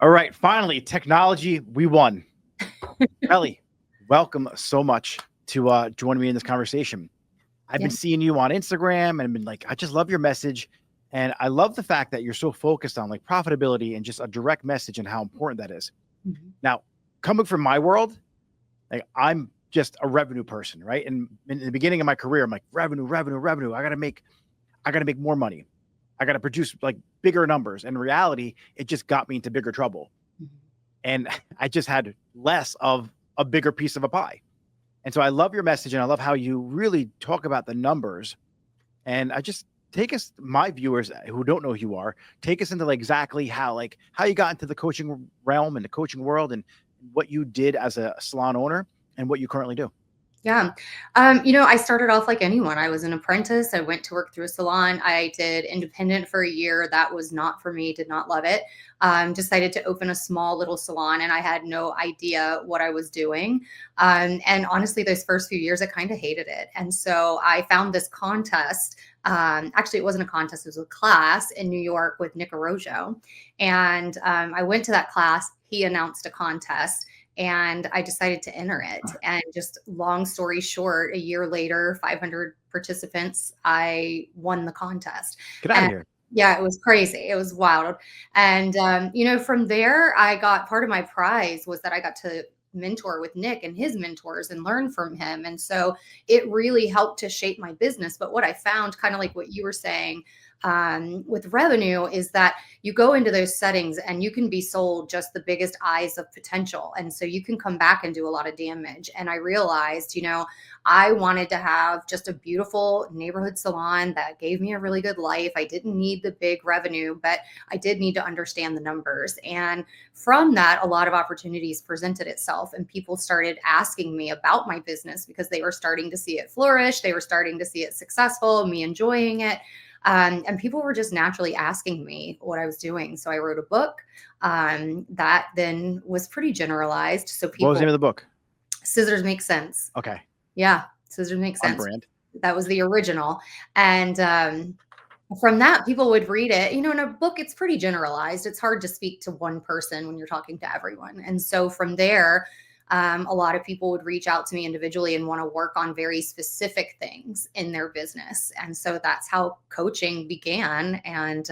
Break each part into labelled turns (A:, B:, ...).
A: All right, finally, technology, we won. Ellie, welcome so much to join me in this conversation. I've
B: Yeah.
A: been seeing you on Instagram and been like, I just love your message. And I love the fact that you're so focused on like profitability and just a direct message and how important that is.
B: Mhm.
A: Now, coming from my world, like I'm just a revenue person, right? And in the beginning of my career, I'm like, revenue, revenue, revenue. I gotta make more money. I gotta produce like bigger numbers. And in reality, it just got me into bigger trouble.
B: Mhm.
A: And I just had less of a bigger piece of a pie. And so I love your message and I love how you really talk about the numbers. And I just take us, my viewers who don't know who you are, take us into like exactly how you got into the coaching realm and the coaching world and what you did as a salon owner and what you currently do.
B: Yeah. I started off like anyone. I was an apprentice. I went to work through a salon. I did independent for a year. That was not for me, did not love it. Decided to open a small little salon and I had no idea what I was doing. And honestly, those first few years, I kind of hated it. And so I found this contest. Actually, it wasn't a contest, it was a class in New York with Nick Arrojo. And I went to that class. He announced a contest and I decided to enter it. And just long story short, a year later, 500 participants, I won the contest.
A: Get out of
B: And
A: here.
B: yeah, it was crazy. It was wild. And, from there, I got part of my prize was that I got to mentor with Nick and his mentors and learn from him. And so it really helped to shape my business. But what I found, kind of like what you were saying, with revenue is that you go into those settings and you can be sold just the biggest eyes of potential. And so you can come back and do a lot of damage. And I realized, I wanted to have just a beautiful neighborhood salon that gave me a really good life. I didn't need the big revenue, but I did need to understand the numbers. And from that, a lot of opportunities presented itself and people started asking me about my business because they were starting to see it flourish. They were starting to see it successful, me enjoying it. And people were just naturally asking me what I was doing. So I wrote a book that then was pretty generalized. So
A: What was the
B: people,
A: name of the book?
B: Scissors Make Sense.
A: Okay.
B: Yeah, Scissors Make
A: On
B: Sense.
A: brand.
B: That was the original. And from that, people would read it. In a book, it's pretty generalized. It's hard to speak to one person when you're talking to everyone. And so from there, a lot of people would reach out to me individually and want to work on very specific things in their business. And so that's how coaching began. And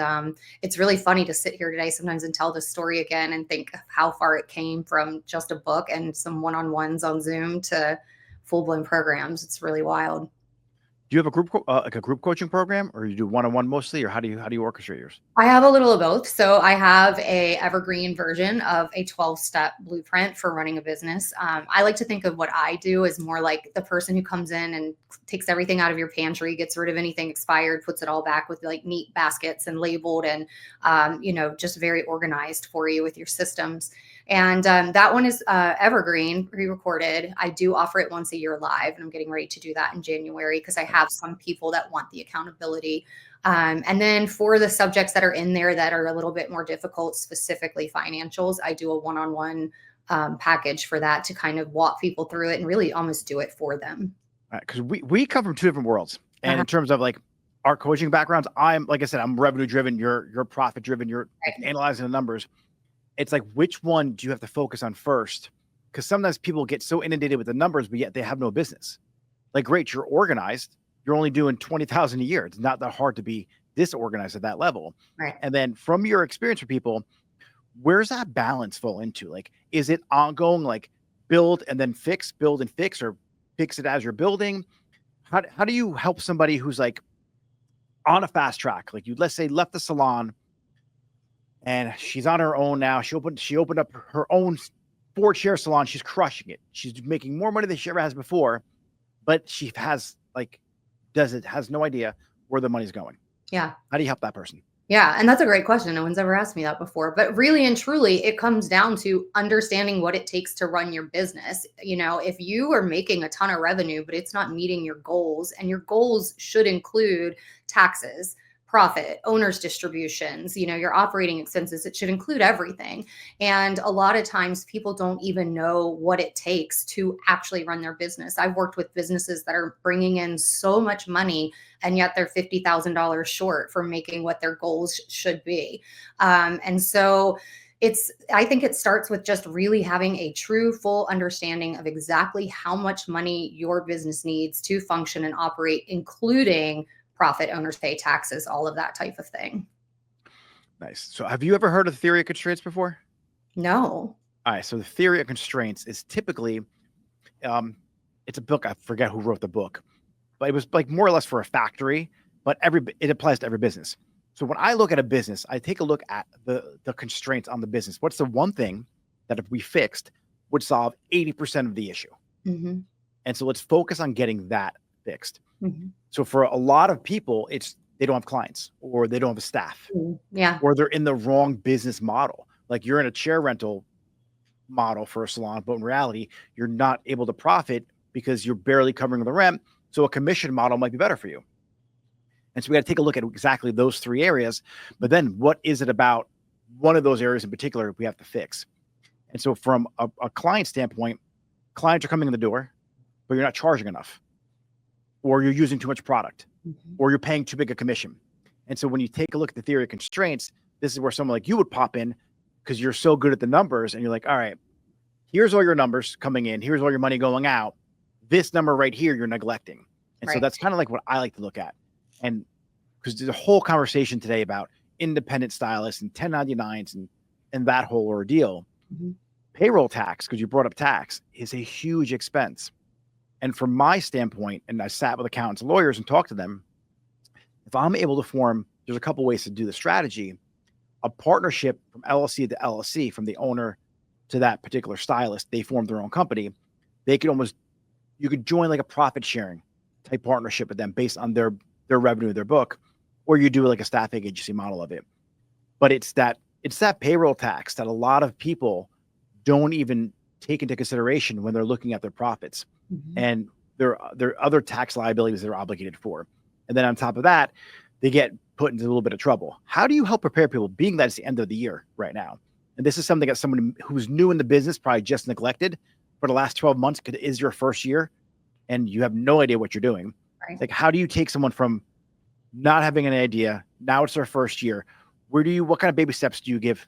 B: it's really funny to sit here today sometimes and tell this story again and think of how far it came from just a book and some one-on-ones on Zoom to full-blown programs. It's really wild.
A: Do you have a like a group coaching program or you do one-on-one mostly or how do you orchestrate yours?
B: I have a little of both. So I have a evergreen version of a 12-step blueprint for running a business. I like to think of what I do as more like the person who comes in and takes everything out of your pantry, gets rid of anything expired, puts it all back with like neat baskets and labeled and, just very organized for you with your systems. And that one is evergreen, pre-recorded. I do offer it once a year live, and I'm getting ready to do that in January because I have some people that want the accountability. And then for the subjects that are in there that are a little bit more difficult, specifically financials, I do a one-on-one package for that to kind of walk people through it and really almost do it for them.
A: Because we come from two different worlds. And
B: Uh-huh.
A: in terms of like our coaching backgrounds, like I said, I'm revenue driven, you're profit driven, you're like, analyzing the numbers. It's like, which one do you have to focus on first? Because sometimes people get so inundated with the numbers, but yet they have no business. Like, great, you're organized. You're only doing 20,000 a year. It's not that hard to be disorganized at that level.
B: Right.
A: And then from your experience with people, where's that balance fall into? Like, is it ongoing, like build and then fix, build and fix, or fix it as you're building? How do you help somebody who's like on a fast track? Like, you, let's say, left the salon and she's on her own now. She opened up her own 4-chair salon. She's crushing it. She's making more money than she ever has before, but she has has no idea where the money's going.
B: Yeah.
A: How do you help that person?
B: Yeah. And that's a great question. No one's ever asked me that before. But really and truly, it comes down to understanding what it takes to run your business. If you are making a ton of revenue, but it's not meeting your goals, and your goals should include taxes, profit, owner's distributions, your operating expenses, it should include everything. And a lot of times people don't even know what it takes to actually run their business. I've worked with businesses that are bringing in so much money and yet they're $50,000 short for making what their goals should be. And so I think it starts with just really having a true full understanding of exactly how much money your business needs to function and operate, including profit, owners pay, taxes, all of that type of thing.
A: Nice. So have you ever heard of the theory of constraints before?
B: No.
A: All right. So the theory of constraints is typically, um, it's a book. I forget who wrote the book, but it was like more or less for a factory, but it applies to every business. So when I look at a business, I take a look at the constraints on the business. What's the one thing that if we fixed would solve 80% of the issue?
B: Hmm.
A: And so let's focus on getting that fixed.
B: Hmm.
A: So for a lot of people, it's they don't have clients or they don't have a staff
B: Yeah.
A: or they're in the wrong business model. Like you're in a chair rental model for a salon, but in reality, you're not able to profit because you're barely covering the rent. So a commission model might be better for you. And so we got to take a look at exactly those three areas. But then what is it about one of those areas in particular we have to fix? And so from a client standpoint, clients are coming in the door, but you're not charging enough, or you're using too much product,
B: Mhm.
A: or you're paying too big a commission. And so when you take a look at the theory of constraints, this is where someone like you would pop in because you're so good at the numbers and you're like, all right, here's all your numbers coming in, here's all your money going out. This number right here, you're neglecting. And so
B: Right.
A: that's kind of like what I like to look at. And because there's a whole conversation today about independent stylists and 1099s and that whole ordeal.
B: Mhm.
A: Payroll tax, because you brought up tax, is a huge expense. And from my standpoint, and I sat with accountants and lawyers and talked to them, if I'm able to form, there's a couple ways to do the strategy, a partnership from LLC to LLC, from the owner to that particular stylist, they formed their own company. They could almost, you could join like a profit sharing type partnership with them based on their revenue, their book, or you do like a staffing agency model of it. But it's that payroll tax that a lot of people don't even take into consideration when they're looking at their profits
B: Mhm.
A: and there are other tax liabilities they're obligated for. And then on top of that, they get put into a little bit of trouble. How do you help prepare people, being that it's the end of the year right now? And this is something that someone who's new in the business probably just neglected for the last 12 months because it is your first year and you have no idea what you're doing.
B: Right.
A: Like, how do you take someone from not having an idea, now it's their first year? What kind of baby steps do you give,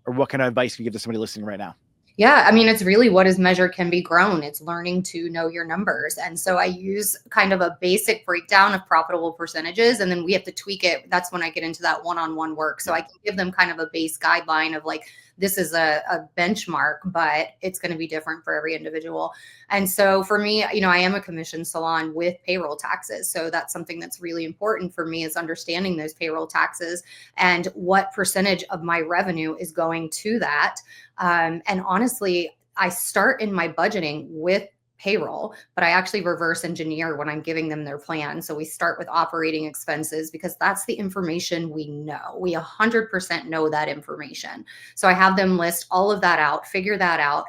A: or what kind of advice do you give to somebody listening right now?
B: Yeah, I mean, it's really what is measured can be grown. It's learning to know your numbers. And so I use kind of a basic breakdown of profitable percentages, and then we have to tweak it. That's when I get into that one-on-one work. So
A: Yeah.
B: I can give them kind of a base guideline of like, this is a benchmark, but it's going to be different for every individual. And so for me, I am a commission salon with payroll taxes. So that's something that's really important for me, is understanding those payroll taxes and what percentage of my revenue is going to that. And honestly, I start in my budgeting with payroll, but I actually reverse engineer when I'm giving them their plan. So we start with operating expenses because that's the information we know. We 100% know that information. So I have them list all of that out, figure that out.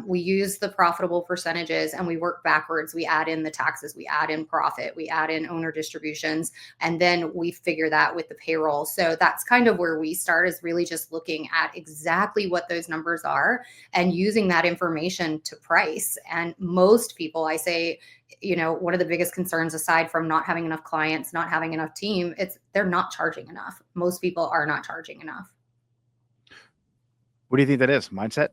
B: We use the profitable percentages and we work backwards. We add in the taxes, we add in profit, we add in owner distributions, and then we figure that with the payroll. So that's kind of where we start, is really just looking at exactly what those numbers are and using that information to price. And most people, I say, one of the biggest concerns, aside from not having enough clients, not having enough team, it's they're not charging enough. Most people are not charging enough.
A: What do you think that is? Mindset?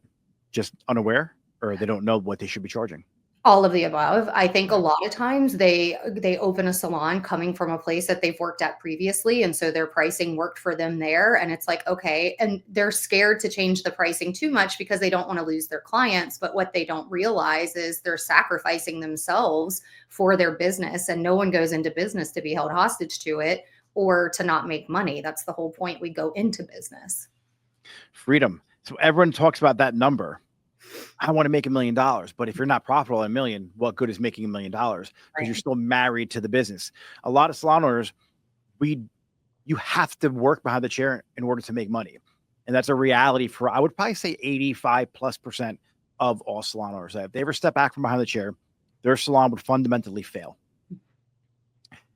A: Just unaware, or they don't know what they should be charging?
B: All of the above. I think a
A: Right.
B: lot of times they open a salon coming from a place that they've worked at previously, and so their pricing worked for them there, and it's like, okay, and they're scared to change the pricing too much because they don't want to lose their clients, but what they don't realize is they're sacrificing themselves for their business, and no one goes into business to be held hostage to it or to not make money. That's the whole point we go into business.
A: Freedom. So everyone talks about that number. I want to make $1 million, but if you're not profitable at a million, what good is making $1 million? Because you're
B: Right.
A: still married to the business. A lot of salon owners, you have to work behind the chair in order to make money, and that's a reality for, I would probably say, 85+% of all salon owners. If they ever step back from behind the chair, their salon would fundamentally fail,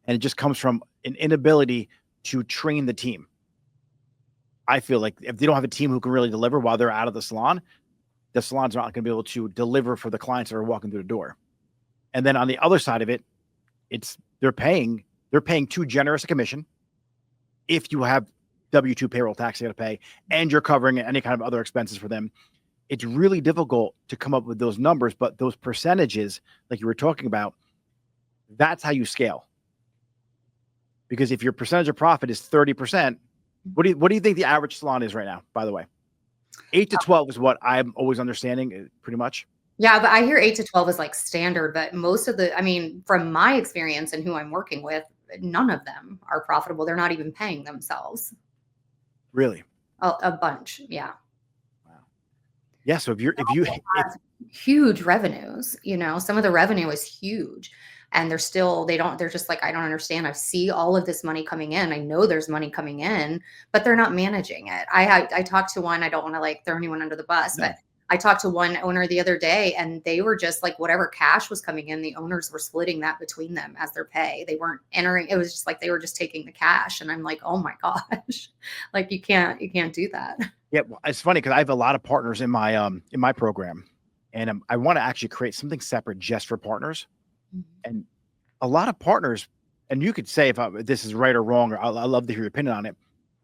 A: and it just comes from an inability to train the team. I feel like if they don't have a team who can really deliver while they're out of the salon's not going to be able to deliver for the clients that are walking through the door. And then on the other side of it, it's they're paying too generous a commission. If you have W-2 payroll tax they got to pay, and you're covering any kind of other expenses for them. It's really difficult to come up with those numbers, but those percentages, like you were talking about, that's how you scale. Because if your percentage of profit is 30%, what do you think the average salon is right now, by the way? 8 to 12 is what I'm always understanding, pretty much.
B: Yeah, but I hear 8 to 12 is like standard, but most of I mean, from my experience and who I'm working with, none of them are profitable. They're not even paying themselves.
A: Really?
B: A bunch. Yeah.
A: Wow. Yeah. So if
B: huge revenues, some of the revenue is huge, and they're just like, I don't understand. I see all of this money coming in. I know there's money coming in, but they're not managing it. I talked to one, I don't want to like throw anyone under the bus,
A: No.
B: but I talked to one owner the other day, and they were just like, whatever cash was coming in, the owners were splitting that between them as their pay. They weren't entering. It was just like, they were just taking the cash. And I'm like, oh my gosh, like you can't do that.
A: Yeah, well, it's funny because I have a lot of partners in my program, and I want to actually create something separate just for partners. And a lot of partners, and you could say if this is right or wrong, or I love to hear your opinion on it.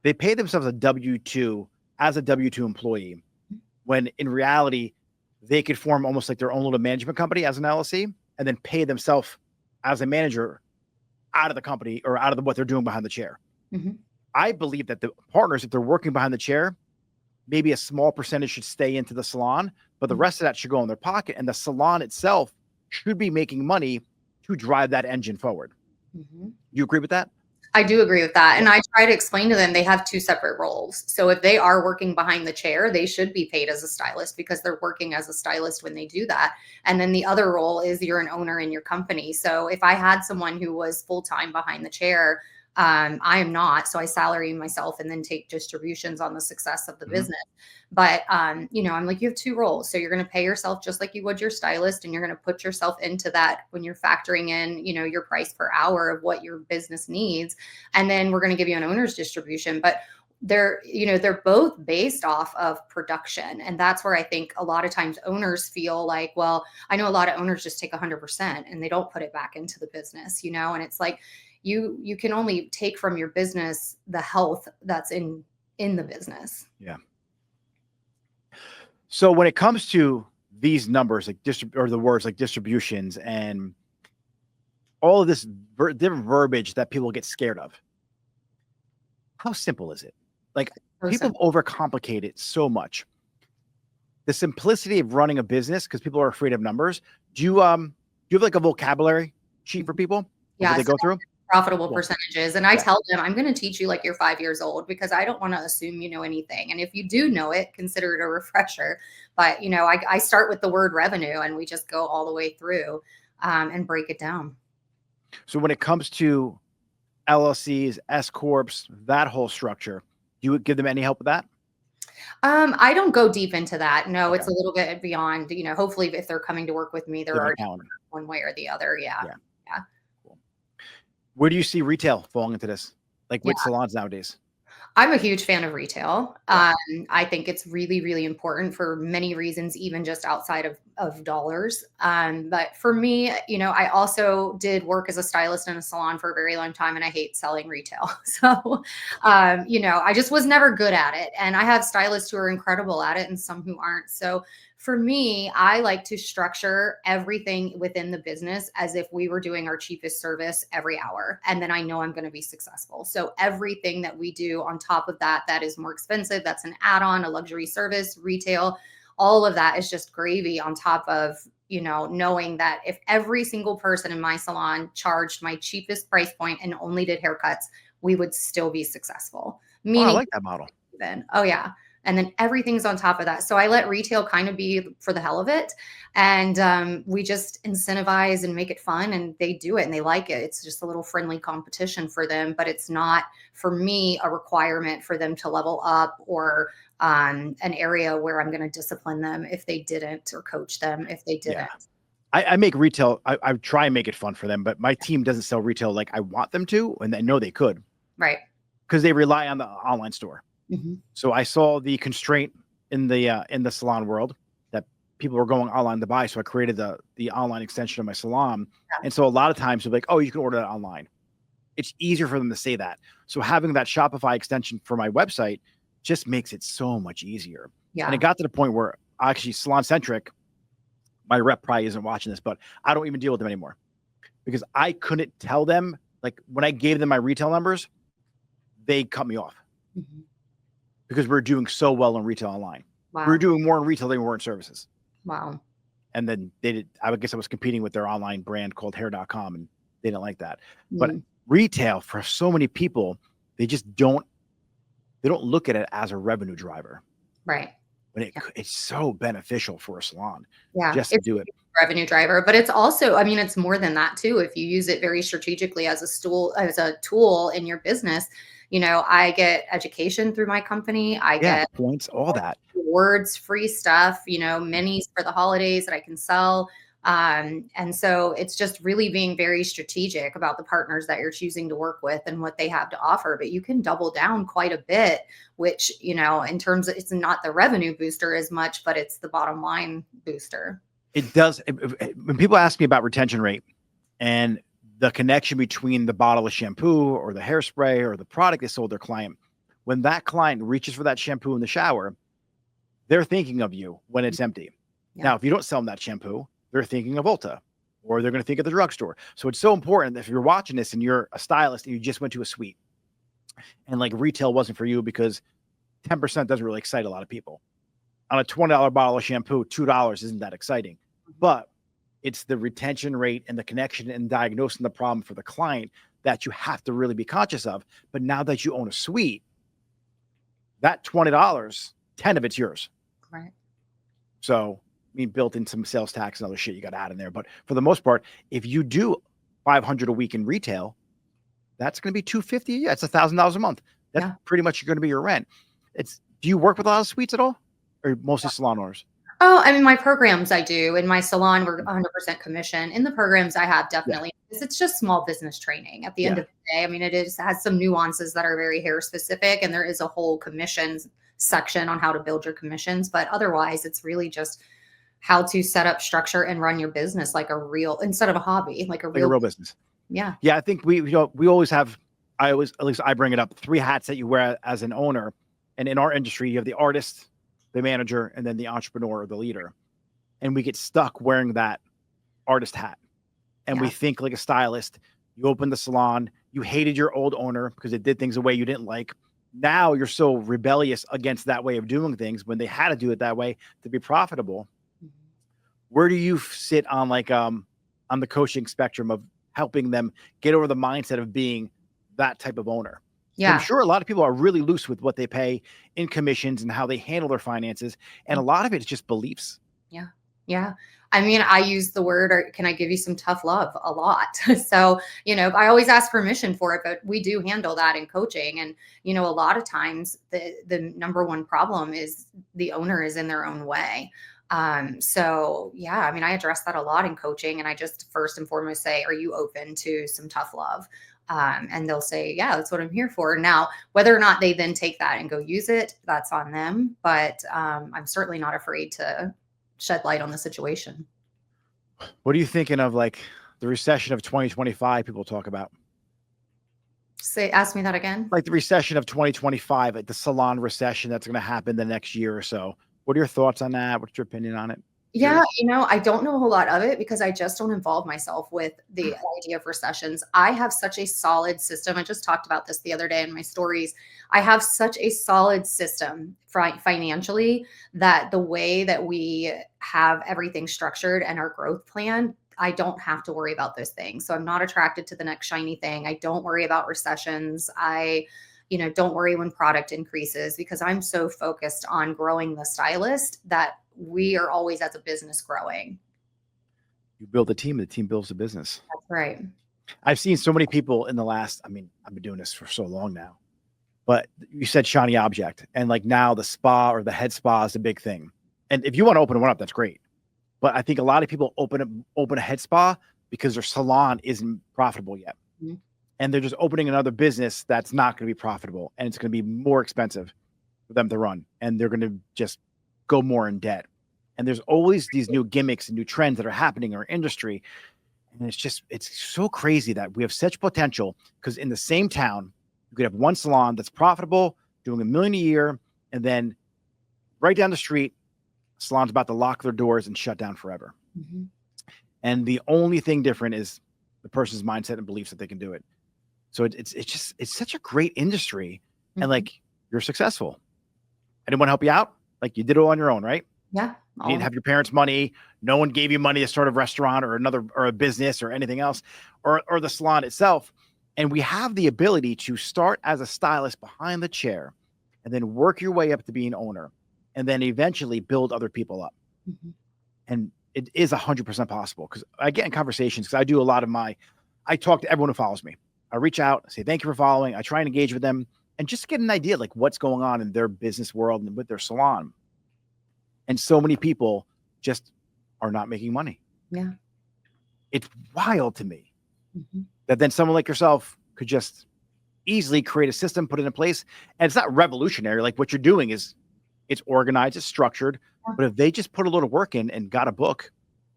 A: They pay themselves a W-2 as a W-2 employee, when in reality, they could form almost like their own little management company as an LLC, and then pay themselves as a manager out of the company or out of what they're doing behind the chair.
B: Mm-hmm.
A: I believe that the partners, if they're working behind the chair, maybe a small percentage should stay into the salon, but the rest of that should go in their pocket. And the salon itself should be making money to drive that engine forward.
B: Mm-hmm.
A: You agree with that?
B: I do agree with that. And I try to explain to them they have two separate roles. So if they are working behind the chair, they should be paid as a stylist because they're working as a stylist when they do that. And then the other role is you're an owner in your company. So if I had someone who was full-time behind the chair, I am not. So I salary myself and then take distributions on the success of the business. But, I'm like, you have two roles. So you're going to pay yourself just like you would your stylist, and you're going to put yourself into that when you're factoring in, your price per hour of what your business needs. And then we're going to give you an owner's distribution. But they're both based off of production. And that's where I think a lot of times owners feel like, well, I know a lot of owners just take 100% and they don't put it back into the business, and it's like, you can only take from your business the health that's in the business.
A: Yeah. So when it comes to these numbers, like the words like distributions and all of this different verbiage that people get scared of, how simple is it? Like people overcomplicate it so much. The simplicity of running a business, because people are afraid of numbers. Do you have like a vocabulary sheet for people?
B: Yeah,
A: they go through
B: profitable percentages. And I tell them, I'm going to teach you like you're 5 years old, because I don't want to assume you know anything. And if you do know it, consider it a refresher. But, I start with the word revenue, and we just go all the way through and break it down.
A: So when it comes to LLCs, S Corps, that whole structure, you would give them any help with that?
B: I don't go deep into that. No, okay. It's a little bit beyond, hopefully if they're coming to work with me, they're already one way or the other. Yeah.
A: Cool. Where do you see retail falling into this? Like with salons nowadays?
B: I'm a huge fan of retail. I think it's really, really important for many reasons, even just outside of dollars. But for me, I also did work as a stylist in a salon for a very long time, and I hate selling retail. So, I just was never good at it. And I have stylists who are incredible at it and some who aren't. So for me, I like to structure everything within the business as if we were doing our cheapest service every hour. And then I know I'm going to be successful. So everything that we do on top of that is more expensive, that's an add-on, a luxury service, retail, all of that is just gravy on top of, knowing that if every single person in my salon charged my cheapest price point and only did haircuts, we would still be successful.
A: Meaning, I like that model.
B: Oh yeah. And then everything's on top of that. So I let retail kind of be for the hell of it. And we just incentivize and make it fun, and they do it and they like it. It's just a little friendly competition for them, but it's not, for me, a requirement for them to level up or an area where I'm going to discipline them if they didn't, or coach them if they didn't.
A: Yeah. I make retail, I try and make it fun for them, but my team doesn't sell retail like I want them to, and I know they could.
B: Right.
A: Because they rely on the online store. Mm-hmm. So I saw the constraint in the salon world that people were going online to buy. So I created the online extension of my salon. Yeah. And so a lot of times they're like, oh, you can order that online. It's easier for them to say that. So having that Shopify extension for my website just makes it so much easier. And it
B: Yeah.
A: got to the point where actually Salon Centric, my rep probably isn't watching this, but I don't even deal with them anymore because I couldn't tell them, like when I gave them my retail numbers, they cut me off
B: Mhm.
A: because we're doing so well in retail online. We're
B: Wow.
A: doing more in retail than we were in services.
B: Wow.
A: And then they did, I guess I was competing with their online brand called hair.com and they didn't like that. But
B: Mm.
A: retail for so many people, they don't look at it as a revenue driver.
B: Right.
A: But
B: Yeah.
A: it's so beneficial for a salon
B: Yeah.
A: just to
B: It's
A: do it.
B: a revenue driver, but it's also, I mean, it's more than that too. If you use it very strategically as a tool in your business, I get education through my company. I
A: Yeah,
B: get
A: points, all that.
B: rewards, free stuff, minis for the holidays that I can sell. And so it's just really being very strategic about the partners that you're choosing to work with and what they have to offer. But you can double down quite a bit, which, in terms of, it's not the revenue booster as much, but it's the bottom line booster.
A: It does. When people ask me about retention rate and the connection between the bottle of shampoo or the hairspray or the product they sold their client, when that client reaches for that shampoo in the shower, they're thinking of you when it's empty.
B: Yeah.
A: Now, if you don't sell them that shampoo, they're thinking of Ulta or they're going to think of the drugstore. So it's so important that if you're watching this and you're a stylist and you just went to a suite and like retail wasn't for you because 10% doesn't really excite a lot of people. On a $20 bottle of shampoo, $2 isn't that exciting. But it's the retention rate and the connection and diagnosing the problem for the client that you have to really be conscious of. But now that you own a suite, that $20, 10 of it's yours.
B: Right.
A: So, I mean, built in some sales tax and other shit you got to add in there. But for the most part, if you do 500 a week in retail, that's going to be 250 a year. That's $1,000 a month. That's pretty much going to be your rent. Do you work with a lot of suites at all, or mostly salon owners?
B: Oh, I mean, my programs I do. In my salon, we're 100% commission. In the programs I have, definitely, because it's just small business training. At the end of the day, I mean, has some nuances that are very hair specific, and there is a whole commissions section on how to build your commissions. But otherwise, it's really just how to set up structure and run your business like a real, instead of a hobby, like a real
A: business.
B: Yeah.
A: Yeah, I think we always have. At least I bring it up, 3 hats that you wear as an owner, and in our industry, you have the artist, the manager, and then the entrepreneur or the leader. And we get stuck wearing that artist hat. And we think like a stylist. You open the salon, you hated your old owner because it did things the way you didn't like. Now you're so rebellious against that way of doing things when they had to do it that way to be profitable. Where do you sit on on the coaching spectrum of helping them get over the mindset of being that type of owner?
B: Yeah.
A: I'm sure a lot of people are really loose with what they pay in commissions and how they handle their finances. And a lot of it is just beliefs.
B: Yeah. Yeah. I mean, I use the word, or can I give you some tough love, a lot. So, I always ask permission for it, but we do handle that in coaching. And, a lot of times the number one problem is the owner is in their own way. So yeah, I mean, I address that a lot in coaching, and I just first and foremost say, are you open to some tough love? And they'll say, yeah, that's what I'm here for. Now, whether or not they then take that and go use it, that's on them. But I'm certainly not afraid to shed light on the situation.
A: What are you thinking of the recession of 2025 people talk about?
B: Ask me that again.
A: Like the recession of 2025, like the salon recession that's going to happen the next year or so. What are your thoughts on that? What's your opinion on it?
B: Yeah, I don't know a whole lot of it because I just don't involve myself with the idea of recessions. I have such a solid system. I just talked about this the other day in my stories. I have such a solid system financially that the way that we have everything structured and our growth plan, I don't have to worry about those things. So I'm not attracted to the next shiny thing. I don't worry about recessions. I don't worry when product increases because I'm so focused on growing the stylist that we are always as a business growing.
A: You build a team, the team builds a business.
B: That's right.
A: I've seen so many people in the last, I've been doing this for so long now, but you said shiny object, and now the spa or the head spa is a big thing. And if you want to open one up, that's great. But I think a lot of people open a head spa because their salon isn't profitable yet. Mm-hmm. And they're just opening another business that's not going to be profitable, and it's going to be more expensive for them to run. And they're going to just go more in debt. And there's always these new gimmicks and new trends that are happening in our industry. And it's so crazy that we have such potential because in the same town, you could have one salon that's profitable, doing $1 million a year, and then right down the street, salon's about to lock their doors and shut down forever.
B: Mhm.
A: And the only thing different is the person's mindset and beliefs that they can do it. So it's such a great industry, and
B: Mhm.
A: like you're successful. Anyone help you out? Like you did it all on your own, right?
B: Yeah.
A: You didn't have your parents' money. No one gave you money to start a restaurant or a business or anything else, or the salon itself. And we have the ability to start as a stylist behind the chair, and then work your way up to being owner, and then eventually build other people up.
B: Mhm.
A: And it is 100% possible because I get in conversations because I do a lot of I talk to everyone who follows me. I reach out, say thank you for following. I try and engage with them and just get an idea like what's going on in their business world and with their salon. And so many people just are not making money.
B: Yeah.
A: It's wild to me
B: Mhm.
A: that then someone like yourself could just easily create a system, put it in place. And it's not revolutionary. Like what you're doing is it's organized, it's structured.
B: Yeah.
A: But if they just put a little work in and got a book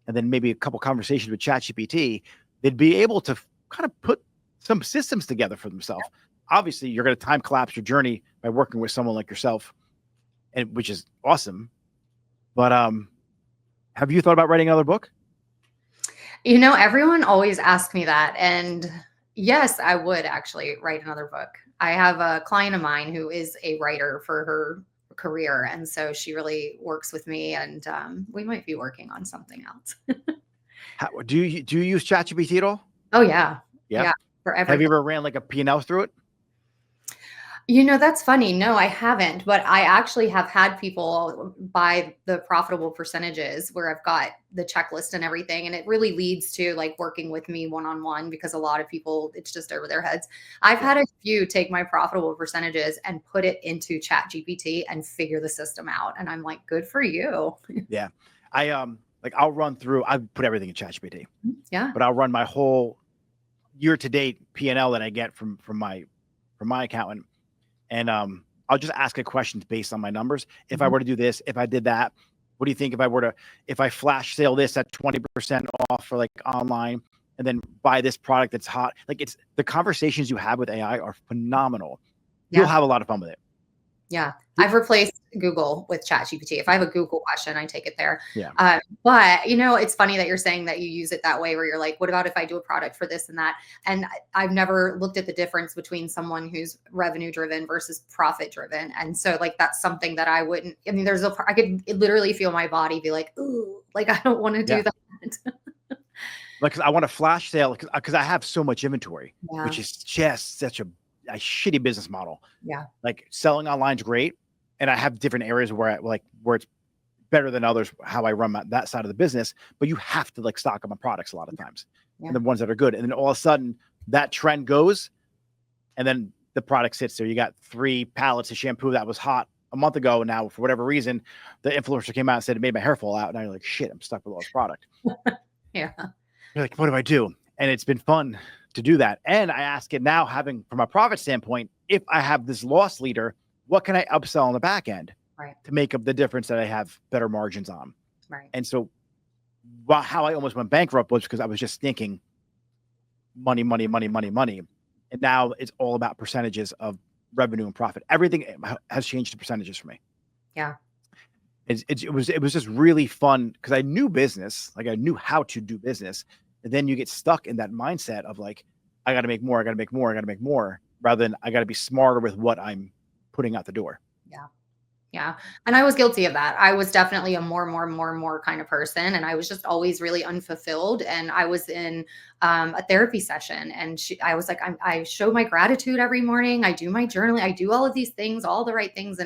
A: and then maybe a couple conversations with ChatGPT, they'd be able to kind of put some systems together for themselves. Obviously, you're going to time collapse your journey by working with someone like yourself, and which is awesome. But have you thought about writing another book?
B: Everyone always asks me that. And yes, I would actually write another book. I have a client of mine who is a writer for her career. And so she really works with me, and we might be working on something else.
A: How, do you use ChatGPT at all?
B: Oh, yeah.
A: Yeah.
B: Yeah. For
A: Have you
B: everything.
A: ever ran like a P&L through it?
B: That's funny. No, I haven't, but I actually have had people buy the profitable percentages where I've got the checklist and everything. And it really leads to like working with me one on one because a lot of people, it's just over their heads. I've
A: Yeah.
B: had a few take my profitable percentages and put it into Chat GPT and figure the system out. And I'm like, good for you.
A: Yeah. I like I'll run through. I put everything in ChatGPT,
B: Yeah.
A: but I'll run my whole year to date P&L that I get from my accountant, and I'll just ask it questions based on my numbers. If I
B: Mhm.
A: were to do this, if I did that, what do you think if I flash sale this at 20% off for like online, and then buy this product that's hot? Like it's the conversations you have with AI are phenomenal. You'll
B: Yeah.
A: have a lot of fun with it.
B: Yeah, I've replaced Google with ChatGPT. If I have a Google question, I take it there.
A: Yeah.
B: But it's funny that you're saying that you use it that way, where you're like, "What about if I do a product for this and that?" And I've never looked at the difference between someone who's revenue driven versus profit driven, and so like that's something that I wouldn't. I mean, I could literally feel my body be like, "Ooh, like I don't want to do
A: Yeah.
B: that."
A: Like, 'cause I want a flash sale because I have so much inventory,
B: Yeah,
A: which is just such a shitty business model.
B: yeah,
A: Like selling online's great, and I have different areas where it's better than others how I run that side of the business. But you have to like stock up on products a lot of times, and
B: yeah,
A: the ones that are good. And then all of a sudden that trend goes, and then the product sits there. You got 3 pallets of shampoo that was hot a month ago, and now for whatever reason, the influencer came out and said it made my hair fall out, and now you're like, shit, I'm stuck with all this product.
B: yeah,
A: You're like, what do I do? And it's been fun to do that. And I ask it now, having from a profit standpoint, if I have this loss leader, what can I upsell on the back end
B: right,
A: to make up the difference that I have better margins on?
B: right,
A: And so, how I almost went bankrupt was because I was just thinking money, money, money, money, money. And now it's all about percentages of revenue and profit. Everything has changed to percentages for me.
B: yeah,
A: It was just really fun because I knew business, like I knew how to do business, and then you get stuck in that mindset of like, I got to make more, I got to make more, I got to make more, rather than I got to be smarter with what I'm putting out the door.
B: yeah. Yeah. And I was guilty of that. I was definitely a more kind of person. And I was just always really unfulfilled. And I was in a therapy session, and I was like, I show my gratitude every morning. I do my journaling. I do all of these things, all the right things.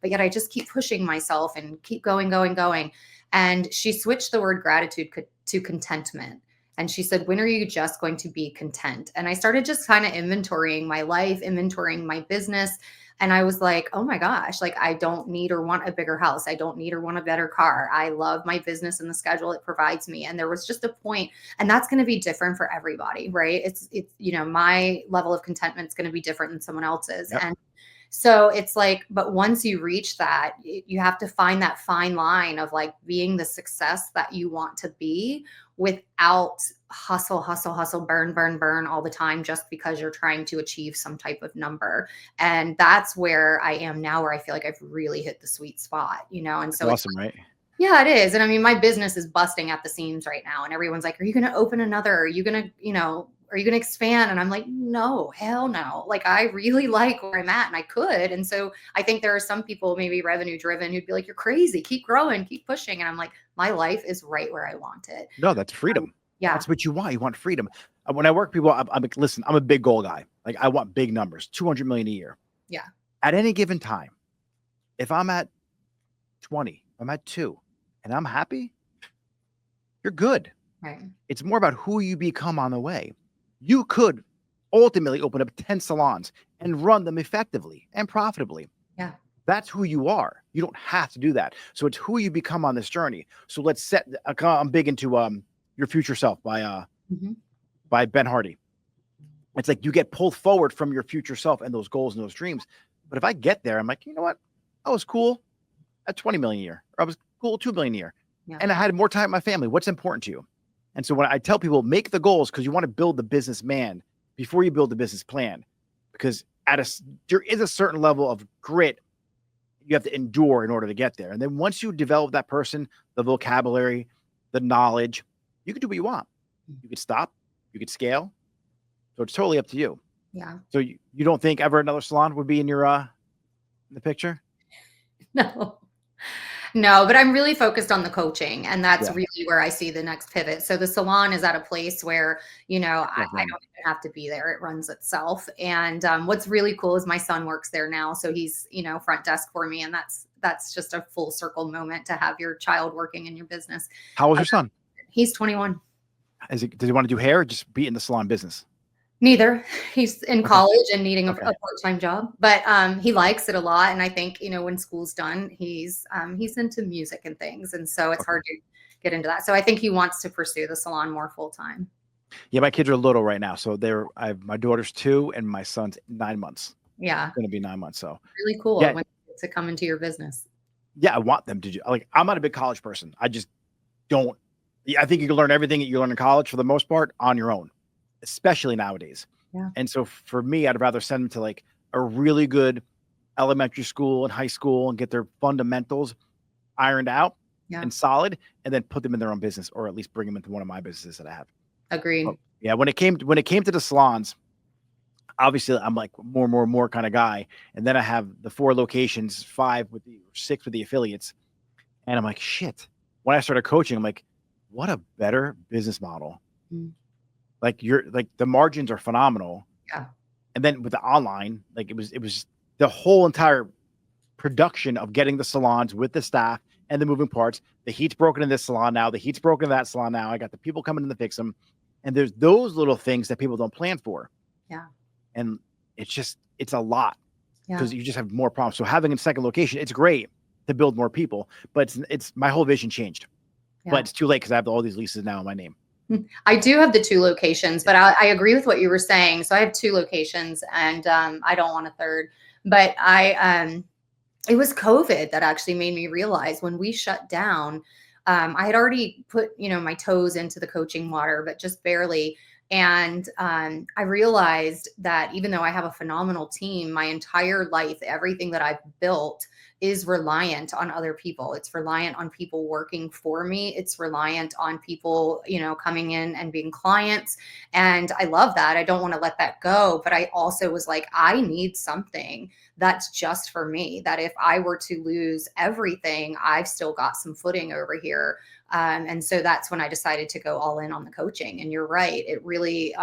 B: But yet I just keep pushing myself and keep going, going, going. And she switched the word gratitude to contentment. And she said, when are you just going to be content? And I started just kind of inventorying my life, inventorying my business, and I was like, oh my gosh, like I don't need or want a bigger house. I don't need or want a better car. I love my business and the schedule it provides me. And there was just a point, and that's going to be different for everybody, right? My level of contentment is going to be different than someone else's.
A: Yep.
B: So it's like, but once you reach that, you have to find that fine line of like being the success that you want to be without hustle, hustle, hustle, burn, burn, burn all the time just because you're trying to achieve some type of number. And that's where I am now, where I feel like I've really hit the sweet spot, you know? And
A: It's
B: so it's,
A: awesome, right?
B: yeah, it is. And I mean, my business is busting at the seams right now. And everyone's like, are you going to open another? Are you going to, you know, are you going to expand? And I'm like, no, hell no. Like, I really like where I'm at and I could. And so I think there are some people, maybe revenue driven, who'd be like, you're crazy. Keep growing, keep pushing. And I'm like, my life is right where I want it.
A: No, that's freedom.
B: Yeah.
A: That's what you want. You want freedom. When I work with people, I'm like, listen, I'm a big goal guy. Like, I want big numbers, 200 million a year.
B: Yeah.
A: At any given time, if I'm at 20, I'm at 2, and I'm happy, you're good.
B: Right.
A: It's more about who you become on the way. You could ultimately open up 10 salons and run them effectively and profitably.
B: Yeah.
A: That's who you are. You don't have to do that. So it's who you become on this journey. So let's set, I'm big into Your Future Self by Ben Hardy. It's like you get pulled forward from your future self and those goals and those dreams. But if I get there, I'm like, you know what? I was cool at 20 million a year, or I was cool at 2 million a year.
B: Yeah.
A: And I had more time with my family. What's important to you? And so when I tell people, make the goals, because you want to build the businessman before you build the business plan, because there is a certain level of grit you have to endure in order to get there. And then once you develop that person, the vocabulary, the knowledge, you can do what you want. You could stop, you could scale. So it's totally up to you.
B: Yeah.
A: So you don't think ever another salon would be in your in the picture?
B: No. No, but I'm really focused on the coaching, and that's
A: Yeah.
B: really where I see the next pivot. So the salon is at a place where, you know, I don't even have to be there. It runs itself. And what's really cool is my son works there now. So he's, you know, front desk for me. And that's just a full circle moment to have your child working in your business.
A: How old's your son?
B: He's 21.
A: Does he want to do hair or just be in the salon business?
B: Neither. He's in
A: Okay.
B: college and needing a
A: Okay.
B: part-time job, but he likes it a lot. And I think, you know, when school's done, he's into music and things, and so it's
A: Okay.
B: hard to get into that. So I think he wants to pursue the salon more full time.
A: Yeah, my kids are little right now, so my daughter's 2 and my son's 9 months.
B: Yeah,
A: Going to be 9 months. So
B: really cool
A: Yeah.
B: when to come into your business.
A: yeah, I want them to do. Like, I'm not a big college person. I just don't. I think you can learn everything that you learn in college for the most part on your own, especially nowadays.
B: Yeah.
A: And so for me, I'd rather send them to like a really good elementary school and high school and get their fundamentals ironed out and solid, and then put them in their own business, or at least bring them into one of my businesses that I have.
B: Agreed.
A: Yeah. When it came to the salons, obviously I'm like more kind of guy. And then I have the 4 locations, 6 with the affiliates. And I'm like, shit. When I started coaching, I'm like, what a better business model. Like the margins are phenomenal.
B: Yeah.
A: And then with the online, like it was the whole entire production of getting the salons with the staff and the moving parts. The heat's broken in this salon now. The heat's broken in that salon now. I got the people coming in to fix them. And there's those little things that people don't plan for.
B: Yeah.
A: And it's a lot because
B: Yeah.
A: you just have more problems. So having a second location, it's great to build more people, but it's my whole vision changed.
B: Yeah.
A: But it's too late because I have all these leases now in my name.
B: I do have the 2 locations, but I agree with what you were saying. So I have 2 locations, and I don't want a third. But it was COVID that actually made me realize when we shut down. I had already put, you know, my toes into the coaching water, but just barely. And I realized that even though I have a phenomenal team, my entire life, everything that I've built is reliant on other people. It's reliant on people working for me. It's reliant on people, you know, coming in and being clients. And I love that. I don't want to let that go. But I also was like, I need something that's just for me, that if I were to lose everything, I've still got some footing over here. And so that's when I decided to go all in on the coaching. And you're right. It really,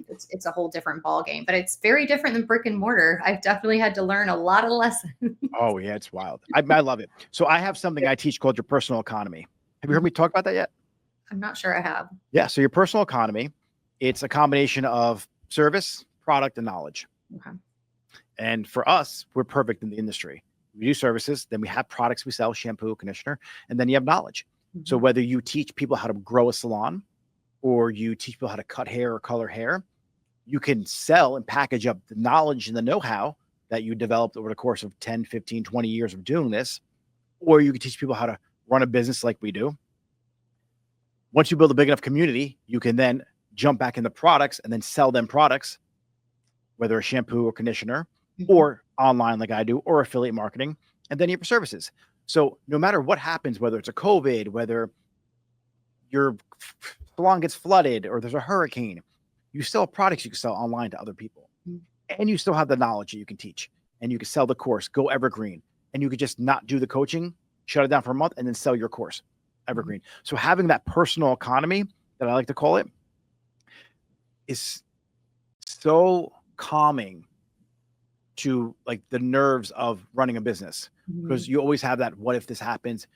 B: it's a whole different ball game, but it's very different than brick and mortar. I've definitely had to learn a lot of lessons.
A: Oh yeah, it's wild. I love it. So I have something I teach called your personal economy. Have you heard me talk about that yet?
B: I'm not sure I have.
A: Yeah. So your personal economy, it's a combination of service, product, and knowledge.
B: Okay.
A: And for us, we're perfect in the industry. We do services, then we have products we sell, shampoo, conditioner, and then you have knowledge. So whether you teach people how to grow a salon or you teach people how to cut hair or color hair, you can sell and package up the knowledge and the know-how that you developed over the course of 10, 15, 20 years of doing this, or you can teach people how to run a business like we do. Once you build a big enough community, you can then jump back into products and then sell them products, whether a shampoo or conditioner, or online like I do, or affiliate marketing, and then you have services. So no matter what happens, whether it's a COVID, whether your salon gets flooded or there's a hurricane, you still have products you can sell online to other people. And you still have the knowledge that you can teach, and you can sell the course, go evergreen, and you could just not do the coaching, shut it down for a month, and then sell your course evergreen. So having that personal economy, that I like to call it, is so calming to like the nerves of running a business, because you always have that, what if this happens?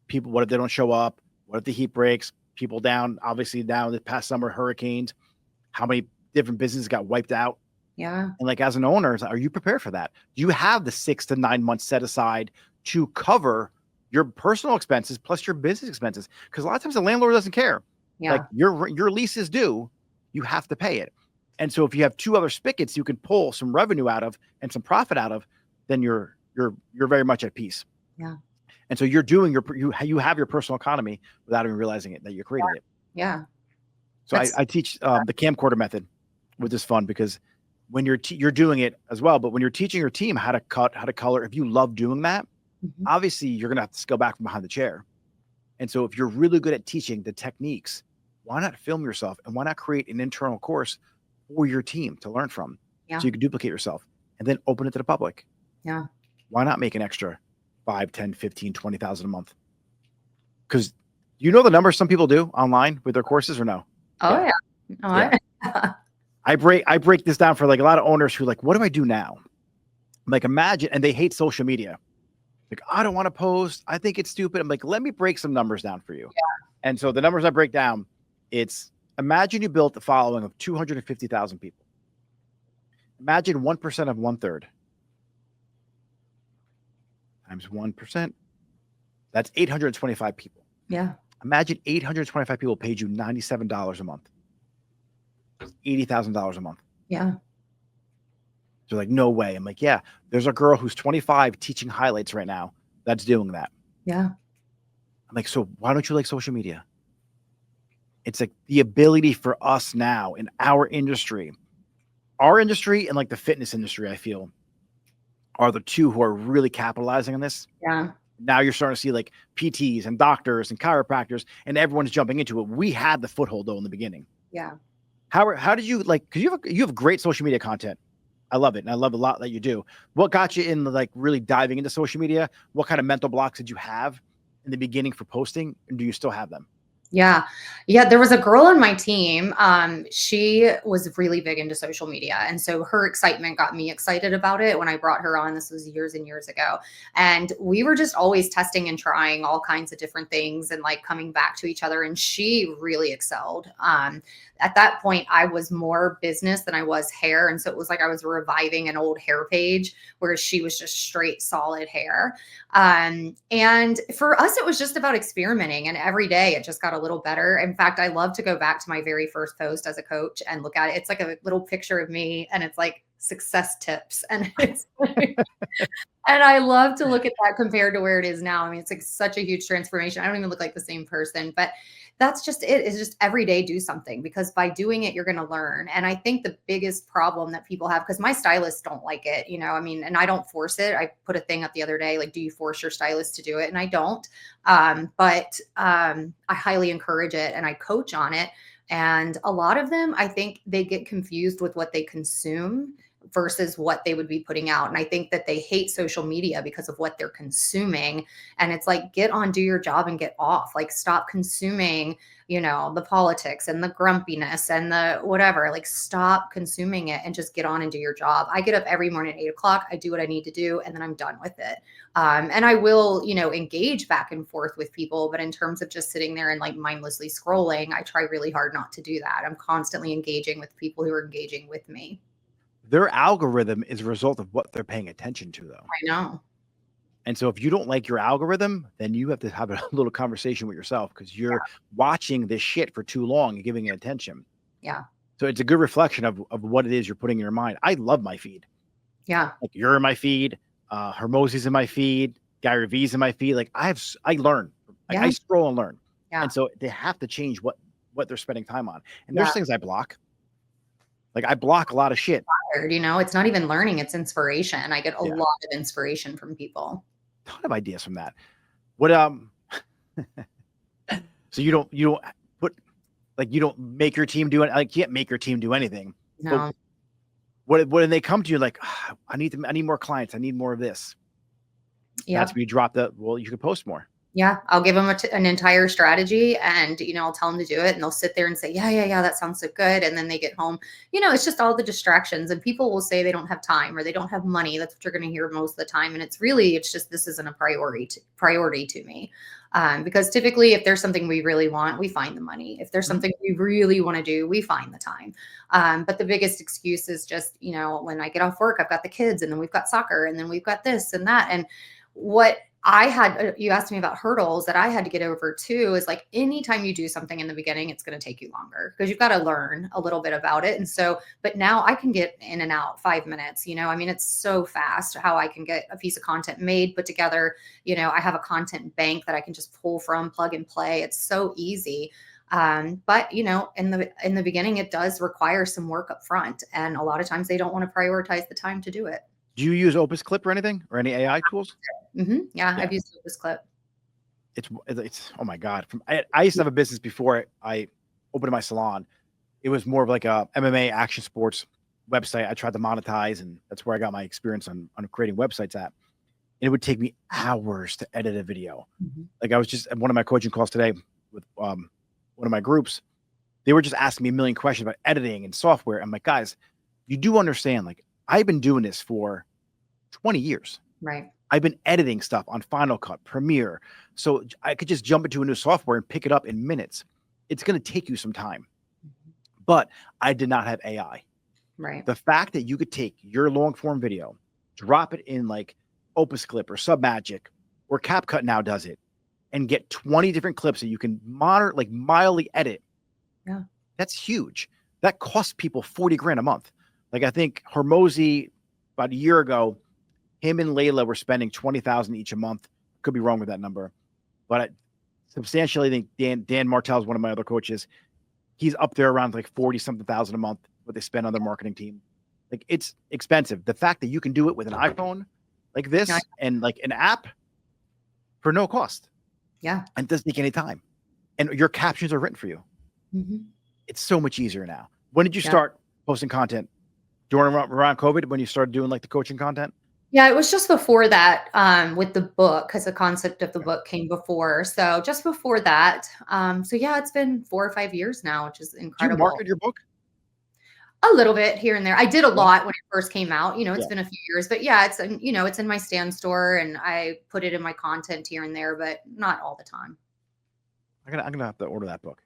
A: People, what if they don't show up? What if the heat breaks? People down, obviously down the past summer, hurricanes, how many different businesses got wiped out?
B: Yeah.
A: And like, as an owner, are you prepared for that? Do you have the 6 to 9 months set aside to cover your personal expenses plus your business expenses? Because a lot of times the landlord doesn't care.
B: Yeah.
A: Like your lease is due, you have to pay it. And so if you have 2 other spigots you can pull some revenue out of and some profit out of, then you're very much at peace.
B: Yeah. And
A: so you're doing you have your personal economy without even realizing it, that you're creating it.
B: Yeah.
A: So I teach the camcorder method, which is fun because when you're doing it as well, but when you're teaching your team how to cut, how to color, if you love doing that, obviously you're going to have to scale back from behind the chair. And so if you're really good at teaching the techniques, why not film yourself, and why not create an internal course for your team to learn from? So you can duplicate yourself and then open it to the public.
B: Yeah.
A: Why not make an extra 5, 10, 15, 20,000 a month? Because you know the numbers some people do online with their courses, or no?
B: Oh yeah. Oh,
A: yeah. I break this down for like a lot of owners who like, what do I do now? Like, imagine, and they hate social media. Like, I don't want to post. I think it's stupid. I'm like, let me break some numbers down for you.
B: Yeah.
A: And so the numbers I break down, it's, imagine you built the following of 250,000 people. Imagine 1% of 1/3 times 1%. That's 825 people.
B: Yeah.
A: Imagine 825 people paid you $97 a month. $80,000 a month.
B: Yeah.
A: They're like, no way. I'm like, yeah, there's a girl who's 25 teaching highlights right now that's doing that.
B: Yeah.
A: I'm like, so why don't you like social media? It's like the ability for us now in our industry and like the fitness industry, I feel, are the two who are really capitalizing on this.
B: Yeah.
A: Now you're starting to see like PTs and doctors and chiropractors, and everyone's jumping into it. We had the foothold though in the beginning.
B: Yeah.
A: How did you like, because you have great social media content. I love it. And I love a lot that you do. What got you in like really diving into social media? What kind of mental blocks did you have in the beginning for posting? And do you still have them?
B: Yeah. Yeah. There was a girl on my team. She was really big into social media. And so her excitement got me excited about it when I brought her on. This was years and years ago. And we were just always testing and trying all kinds of different things and like coming back to each other. And she really excelled. At that point, I was more business than I was hair. And so it was like I was reviving an old hair page, whereas she was just straight, solid hair. And for us, it was just about experimenting. And every day it just got a little better. In fact, I love to go back to my very first post as a coach and look at it. It's like a little picture of me, and it's like success tips. And it's like, and I love to look at that compared to where it is now. I mean, it's like such a huge transformation. I don't even look like the same person, but that's just it. It's just every day do something, because by doing it, you're going to learn. And I think the biggest problem that people have, because my stylists don't like it, you know, I mean, and I don't force it. I put a thing up the other day, like, do you force your stylist to do it? And I don't. But I highly encourage it, and I coach on it. And a lot of them, I think they get confused with what they consume versus what they would be putting out. And I think that they hate social media because of what they're consuming. And it's like, get on, do your job and get off. Like, stop consuming, you know, the politics and the grumpiness and the whatever. Like, stop consuming it and just get on and do your job. I get up every morning at 8 o'clock. I do what I need to do, and then I'm done with it. And I will, you know, engage back and forth with people. But in terms of just sitting there and like mindlessly scrolling, I try really hard not to do that. I'm constantly engaging with people who are engaging with me.
A: Their algorithm is a result of what they're paying attention to, though.
B: I know.
A: And so if you don't like your algorithm, then you have to have a little conversation with yourself, because you're watching this shit for too long and giving it attention.
B: Yeah.
A: So it's a good reflection of what it is you're putting in your mind. I love my feed.
B: Yeah.
A: Like you're in my feed, Hermosi's in my feed, Gary V's in my feed. Like I learn. Like
B: Yeah.
A: I scroll and learn.
B: Yeah.
A: And so they have to change what they're spending time on. And
B: Yeah.
A: there's things I block. Like I block a lot of shit.
B: You know, it's not even learning, it's inspiration. I get a
A: Yeah.
B: lot of inspiration from people.
A: Ton of ideas from that. What so you don't put like you don't make your team do it. I can't make your team do anything.
B: No.
A: But when they come to you like, I need more clients. I need more of this.
B: Yeah.
A: That's where you drop you could post more.
B: Yeah, I'll give them an entire strategy, and I'll tell them to do it, and they'll sit there and say, yeah, that sounds so good. And then they get home, it's just all the distractions, and people will say they don't have time or they don't have money. That's what you're going to hear most of the time. And it's just, this isn't a priority to me. Because typically if there's something we really want, we find the money. If there's something we really want to do, we find the time. But the biggest excuse is just, when I get off work, I've got the kids, and then we've got soccer, and then we've got this and that. And what you asked me about hurdles that I had to get over too, is like, anytime you do something in the beginning, it's going to take you longer because you've got to learn a little bit about it. And so, but now I can get in and out 5 minutes, it's so fast how I can get a piece of content made, put together. I have a content bank that I can just pull from, plug and play. It's so easy. But in the beginning, it does require some work up front. And a lot of times they don't want to prioritize the time to do it.
A: Do you use Opus Clip or anything or any AI tools?
B: Yeah, I've used Opus Clip.
A: It's oh my God. I used to have a business before I opened my salon. It was more of like a MMA action sports website. I tried to monetize, and that's where I got my experience on creating websites at. And it would take me hours to edit a video. Like I was just at one of my coaching calls today with one of my groups. They were just asking me a million questions about editing and software. I'm like, guys, you do understand, like, I've been doing this for 20 years.
B: Right.
A: I've been editing stuff on Final Cut, Premiere. So I could just jump into a new software and pick it up in minutes. It's going to take you some time. But I did not have AI.
B: Right.
A: The fact that you could take your long form video, drop it in like Opus Clip or Submagic, or CapCut now does it, and get 20 different clips that you can mildly edit.
B: Yeah. That's
A: huge. That costs people 40 grand a month. Like I think Hermosi about a year ago, him and Layla were spending 20,000 each a month. Could be wrong with that number, but I substantially think Dan Martell is one of my other coaches. He's up there around like 40 something thousand a month what they spend on their marketing team. Like it's expensive. The fact that you can do it with an iPhone like this and like an app for no cost.
B: Yeah.
A: And it doesn't take any time. And your captions are written for you. It's so much easier now. When did you start posting content? During around COVID, when you started doing like the coaching content?
B: Yeah, it was just before that, with the book, because the concept of the book came before. So just before that. So yeah, it's been 4 or 5 years now, which is incredible.
A: Do you market your book?
B: A little bit here and there. I did a lot when it first came out. It's been a few years, but yeah, it's it's in my stand store, and I put it in my content here and there, but not all the time.
A: I'm gonna have to order that book.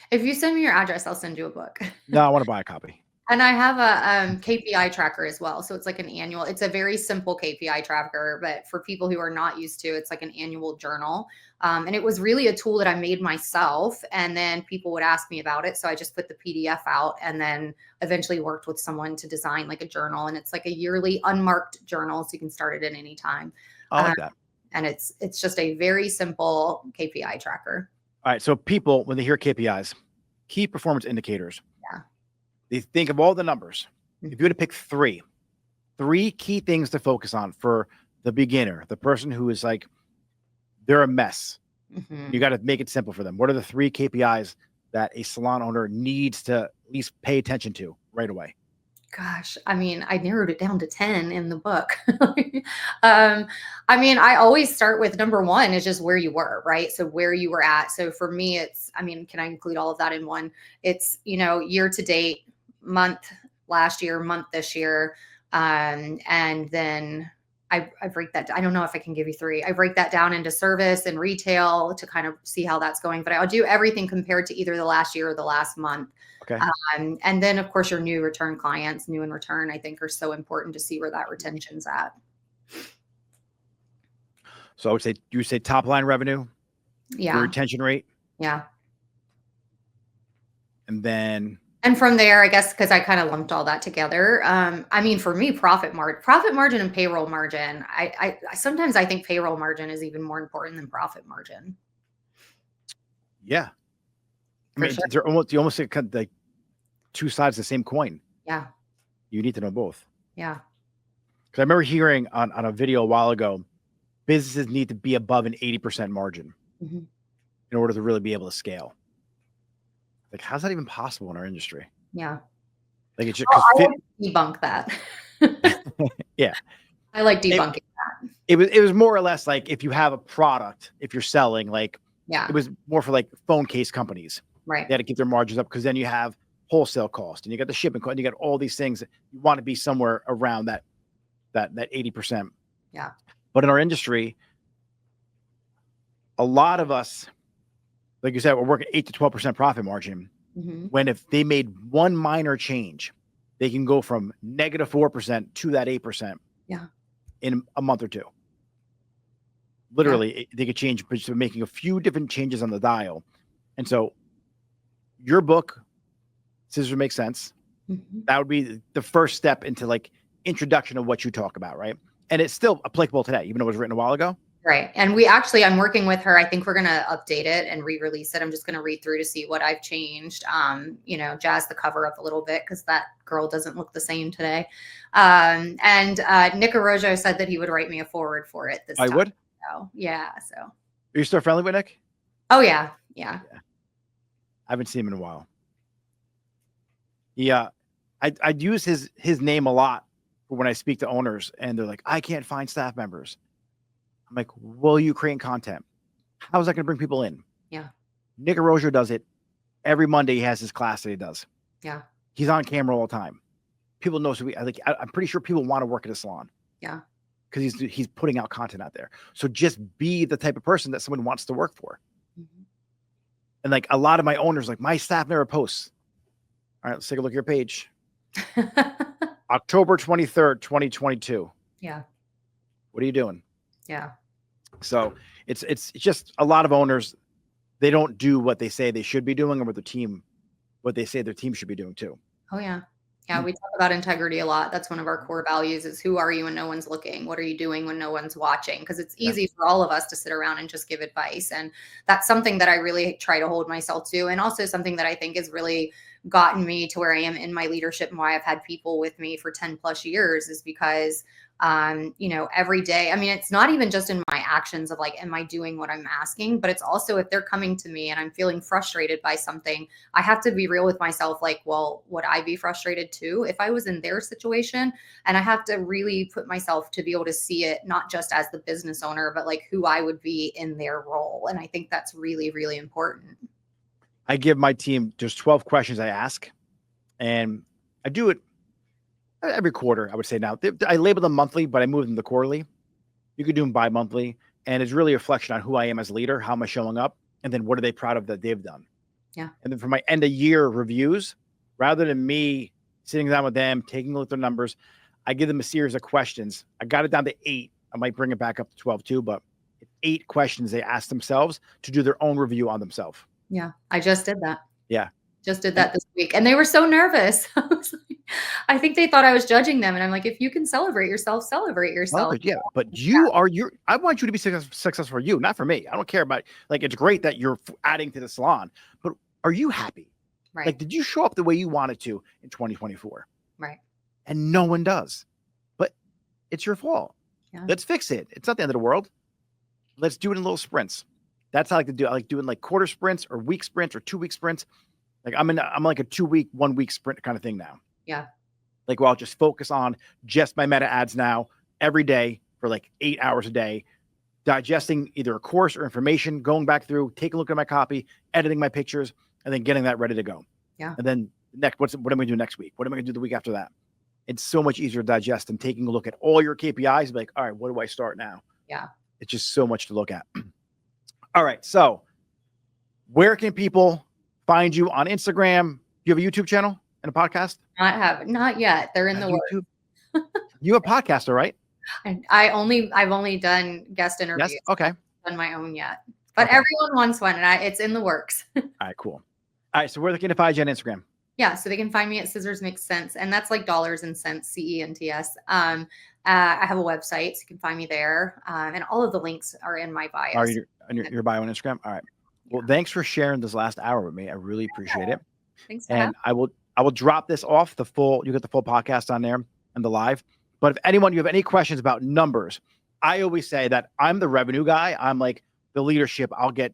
B: If you send me your address, I'll send you a book.
A: No, I want to buy a copy.
B: And I have a KPI tracker as well. So it's like it's a very simple KPI tracker, but for people who are not used to, it's like an annual journal. And it was really a tool that I made myself. And then people would ask me about it. So I just put the PDF out, and then eventually worked with someone to design like a journal. And it's like a yearly unmarked journal. So you can start it at any time.
A: I like that.
B: And it's just a very simple KPI tracker.
A: All right. So people, when they hear KPIs, key performance indicators,
B: yeah,
A: they think of all the numbers. If you were to pick three key things to focus on for the beginner, the person who is like, they're a mess. You got to make it simple for them. What are the 3 KPIs that a salon owner needs to at least pay attention to right away?
B: Gosh, I mean, I narrowed it down to 10 in the book. I mean, I always start with number 1 is just where you were, right? So where you were at. So for me, can I include all of that in one? It's, year to date, month last year, month this year. And then I break that. I don't know if I can give you 3. I break that down into service and retail to kind of see how that's going, but I'll do everything compared to either the last year or the last month.
A: Okay.
B: And then of course your new return clients, new and return, I think are so important to see where that retention's at.
A: So I would say, you say top line revenue,
B: yeah,
A: retention rate.
B: Yeah.
A: And then
B: And from there, I guess because I kind of lumped all that together. I mean, for me, profit margin, and payroll margin. I sometimes I think payroll margin is even more important than profit margin.
A: Yeah. I
B: For
A: mean,
B: sure.
A: they're almost like two sides of the same coin.
B: Yeah.
A: You need to know both.
B: Yeah.
A: Because I remember hearing on a video a while ago, businesses need to be above an 80% margin
B: Mhm.
A: in order to really be able to scale. Like, how's that even possible in our industry?
B: Yeah.
A: Like, it's just
B: Oh,
A: because
B: I like to debunk that.
A: yeah,
B: I like
A: it,
B: debunking that.
A: it was more or less like if you have a product, if you're selling, like
B: Yeah.
A: it was more for like phone case companies.
B: Right.
A: They had to keep their margins up because then you have wholesale cost and you got the shipping cost and you got all these things that you want to be somewhere around that 80%.
B: Yeah.
A: But in our industry, a lot of us, like you said, we're working 8 to 12% profit margin.
B: Mhm.
A: When if they made one minor change, they can go from negative 4% to that 8%
B: Yeah.
A: in a month or two.
B: Yeah.
A: Literally, they could change by making a few different changes on the dial. And so your book, Scissors Make Sense,
B: Mhm.
A: that would be the first step into like introduction of what you talk about, right? And it's still applicable today, even though it was written a while ago.
B: Right. And I'm working with her. I think we're going to update it and re-release it. I'm just going to read through to see what I've changed. Jazz the cover up a little bit because that girl doesn't look the same today. And Nick Arrojo said that he would write me a forward for it this
A: I
B: time.
A: would.
B: So, yeah. So.
A: Are you still friendly with Nick?
B: Oh yeah. Yeah.
A: I haven't seen him in a while. Yeah. I'd use his name a lot for when I speak to owners and they're like, I can't find staff members. I'm like, will you create content? How is that going to bring people in?
B: Yeah.
A: Nick Arrojo does it every Monday. He has his class that he does.
B: Yeah.
A: He's on camera all the time. People know. So I'm pretty sure people want to work at a salon.
B: Yeah.
A: Because he's putting out content out there. So just be the type of person that someone wants to work for.
B: Mm-hmm.
A: And like a lot of my owners, like my staff never posts. All right, let's take a look at your page. October 23rd, 2022.
B: Yeah.
A: What are you doing?
B: Yeah.
A: So it's just a lot of owners, they don't do what they say they should be doing or what they say their team should be doing too.
B: Oh yeah. Yeah, we talk about integrity a lot. That's one of our core values is who are you when no one's looking? What are you doing when no one's watching? Because it's easy for all of us to sit around and just give advice. And that's something that I really try to hold myself to. And also something that I think has really gotten me to where I am in my leadership and why I've had people with me for 10 plus years is because every day, I mean, it's not even just in my actions of like, am I doing what I'm asking? But it's also if they're coming to me and I'm feeling frustrated by something, I have to be real with myself. Like, well, would I be frustrated too if I was in their situation? And I have to really put myself to be able to see it, not just as the business owner, but like who I would be in their role. And I think that's really, really important.
A: I give my team, there's 12 questions I ask, and I do it every quarter, I would say now. I label them monthly, but I move them to quarterly. You could do them bi-monthly, and it's really a reflection on who I am as a leader, how am I showing up, and then what are they proud of that they've done.
B: Yeah.
A: And then for my end of year reviews, rather than me sitting down with them, taking a look at their numbers, I give them a series of questions. I got it down to 8. I might bring it back up to 12 too, but 8 questions they ask themselves to do their own review on themselves.
B: Yeah. I just did that.
A: Yeah.
B: Just did that this week. And they were so nervous. I think they thought I was judging them. And I'm like, if you can celebrate yourself, celebrate yourself.
A: Yeah. But I want you to be successful for you, not for me. I don't care about, like, it's great that you're adding to the salon, but are you happy?
B: Right.
A: Like, did you show up the way you wanted to in 2024?
B: Right.
A: And no one does, but it's your fault.
B: Yeah.
A: Let's fix it. It's not the end of the world. Let's do it in little sprints. That's how I like to do it. I like doing like quarter sprints or week sprints or 2-week sprints. Like I'm like a 2-week, 1-week sprint kind of thing now.
B: Yeah.
A: Like, well, I'll just focus on just my meta ads now every day for like 8 hours a day, digesting either a course or information, going back through, taking a look at my copy, editing my pictures, and then getting that ready to go.
B: Yeah. And
A: then what am I going to do next week? What am I going to do the week after that? It's so much easier to digest than taking a look at all your KPIs. Like, all right, what do I start now?
B: Yeah.
A: It's just so much to look at. All right. So where can people find you on Instagram? Do you have a YouTube channel and a podcast?
B: Not yet. They're in the works.
A: You a podcaster, right?
B: I've only done guest interviews.
A: Yes. Okay.
B: I haven't done my own yet, but everyone wants one, and it's in the works.
A: All right, cool. All right. So where can they find you on Instagram?
B: Yeah, so they can find me at Scissors Make Sense, and that's like dollars and cents, CENTS. I have a website, so you can find me there, and all of the links are in my bio.
A: Are
B: So
A: you on your bio on Instagram? All right. Well,
B: yeah,
A: thanks for sharing this last hour with me. I really appreciate it.
B: thanks for having.
A: And I will drop this off the full. You get the full podcast on there and the live. But if anyone you have any questions about numbers, I always say that I'm the revenue guy. I'm like the leadership. I'll get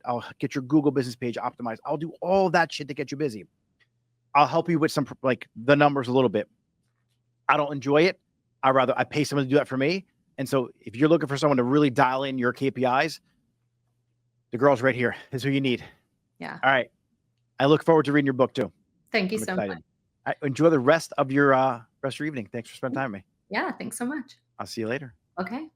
A: your Google business page optimized. I'll do all that shit to get you busy. I'll help you with some like the numbers a little bit. I don't enjoy it. I pay someone to do that for me. And so if you're looking for someone to really dial in your KPIs, the girl's right here. Is who you need.
B: Yeah.
A: All right. I look forward to reading your book too.
B: Thank you
A: I'm
B: so
A: excited.
B: much.
A: Enjoy the rest of your evening. Thanks for spending time with me.
B: Yeah, thanks so much.
A: I'll see you later.
B: Okay.